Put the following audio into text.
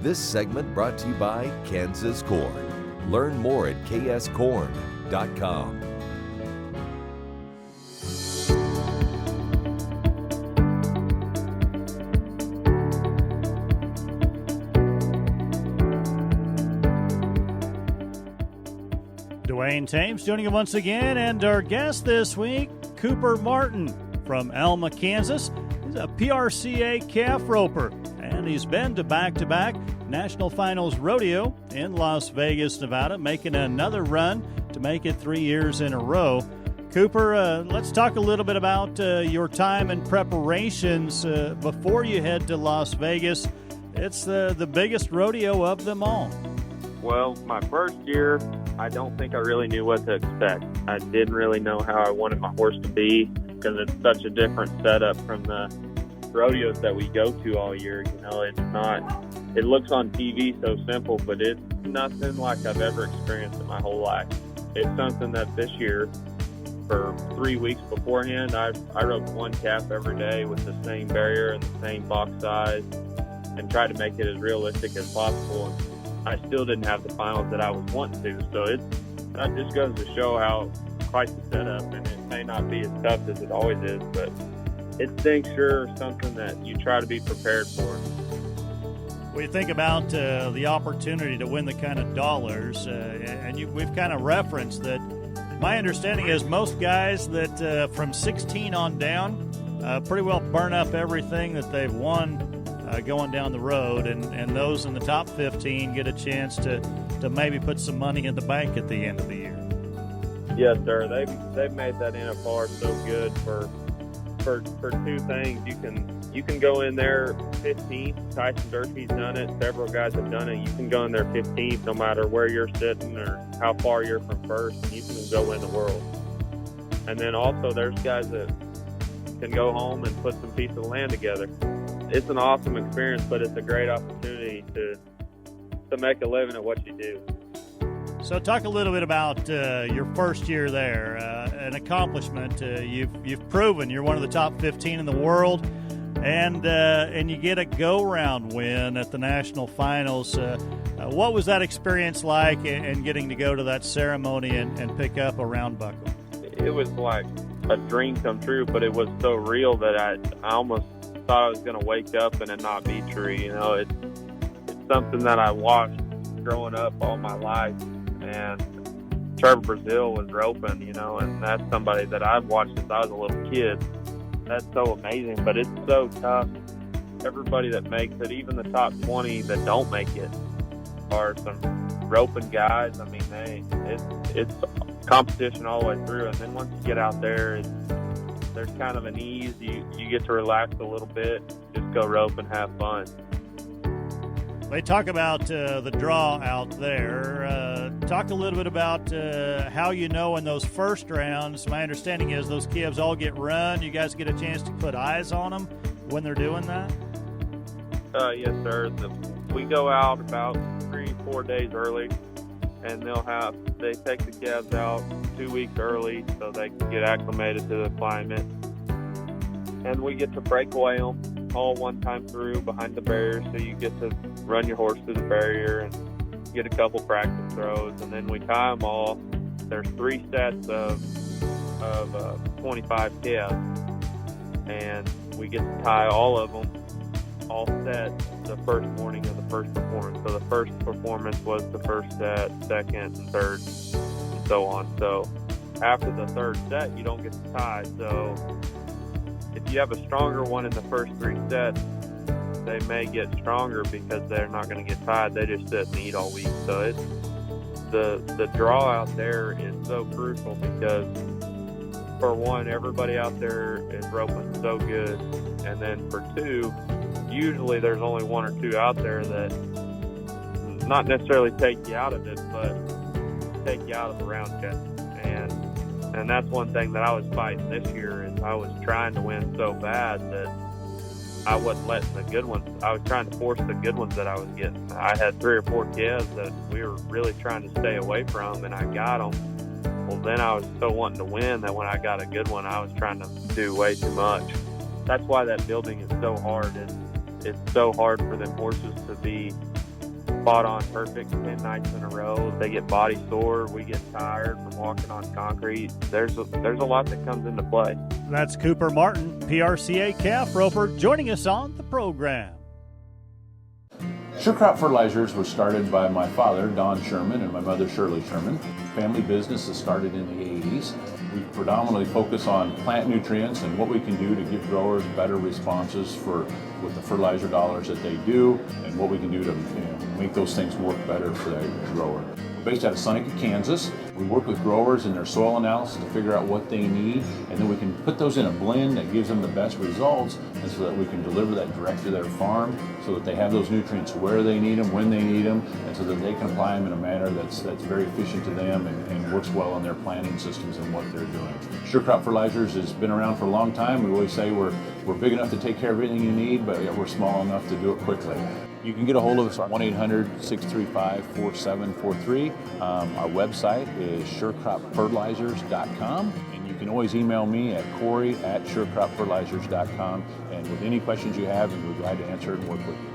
This segment brought to you by Kansas Corn. Learn more at kscorn.com. Duane Toews joining you once again, and our guest this week, Cooper Martin from Alma, Kansas. He's a PRCA calf roper, and he's been to back-to-back National Finals rodeo in Las Vegas, Nevada, making another run to make it 3 years in a row. Cooper, let's talk a little bit about your time and preparations before you head to Las Vegas. It's the biggest rodeo of them all. Well, my first year, I don't think I really knew what to expect. I didn't really know how I wanted my horse to be because it's such a different setup from the rodeos that we go to all year. You know, it looks on TV so simple, but it's nothing like I've ever experienced in my whole life. It's something that this year, for 3 weeks beforehand, I rode one calf every day with the same barrier and the same box size and tried to make it as realistic as possible. I still didn't have the finals that I was wanting to, so that just goes to show how quite the setup, and it may not be as tough as it always is, but it's dang sure something that you try to be prepared for. We think about the opportunity to win the kind of dollars, and we've kind of referenced that. My understanding is most guys that from 16 on down pretty well burn up everything that they've won going down the road, and those in the top 15 get a chance to maybe put some money in the bank at the end of the year. Yes, sir. They've made that NFR so good for two things. You can go in there 15th. Tyson Durkee's done it. Several guys have done it. You can go in there 15th no matter where you're sitting or how far you're from first, and you can go win the world. And then also there's guys that can go home and put some piece of land together. It's an awesome experience, but it's a great opportunity to make a living at what you do. So talk a little bit about your first year there, an accomplishment. You've proven you're one of the top 15 in the world, and you get a go-round win at the national finals. What was that experience like, and getting to go to that ceremony and pick up a round buckle? It was like a dream come true, but it was so real that I almost thought I was going to wake up and it not be true. You know, it's something that I watched growing up all my life, and Trevor Brazil was roping, you know, and that's somebody that I've watched since I was a little kid. That's so amazing, but it's so tough. Everybody that makes it, even the top 20 that don't make it, are some roping guys. I mean, it's competition all the way through, and then once you get out there, there's kind of an ease. You get to relax a little bit, just go rope and have fun. They talk about the draw out there. Talk a little bit about how you know in those first rounds. My understanding is those calves all get run. You guys get a chance to put eyes on them when they're doing that? Yes, sir. We go out about 3-4 days early, and they take the calves out 2 weeks early so they can get acclimated to the climate. And we get to break away them all one time through behind the barrier, so you get to run your horse through the barrier and get a couple practice throws, and then we tie them all. There's 3 sets of 25 calves, and we get to tie all of them, all set the first morning of the first performance. So the first performance was the first set, second, and third, and so on. So after the third set, you don't get to tie. So if you have a stronger one in the first 3 sets, they may get stronger because they're not going to get tied. They just sit and eat all week. So it's the draw out there is so crucial because, for one, everybody out there is roping so good, and then for 2, usually there's only 1 or 2 out there that not necessarily take you out of it, but take you out of the round check. And that's one thing that I was fighting this year is I was trying to win so bad that I wasn't letting the good ones. I was trying to force the good ones that I was getting. I had 3 or 4 calves that we were really trying to stay away from, and I got them. Well, then I was so wanting to win that when I got a good one, I was trying to do way too much. That's why that building is so hard. It's so hard for them horses to be spot on perfect 10 nights in a row. They get body sore. We get tired from walking on concrete. There's a lot that comes into play. That's Cooper Martin, PRCA calf roper, joining us on the program. Sure Crop Fertilizers was started by my father, Don Sherman, and my mother, Shirley Sherman. Family business that started in the 80s. We predominantly focus on plant nutrients and what we can do to give growers better responses with the fertilizer dollars that they do, and what we can do to make those things work better for that grower. We're based out of Seneca, Kansas. We work with growers in their soil analysis to figure out what they need, and then we can put those in a blend that gives them the best results, and so that we can deliver that direct to their farm so that they have those nutrients where they need them, when they need them, and so that they can apply them in a manner that's very efficient to them and works well on their planting systems and what they're doing. Sure Crop Fertilizers has been around for a long time. We always say we're big enough to take care of everything you need, but we're small enough to do it quickly. You can get a hold of us at 1-800-635-4743. Our website is surecropfertilizers.com, and you can always email me at Corey@surecropfertilizers.com, and with any questions you have, we're glad to answer and work with you.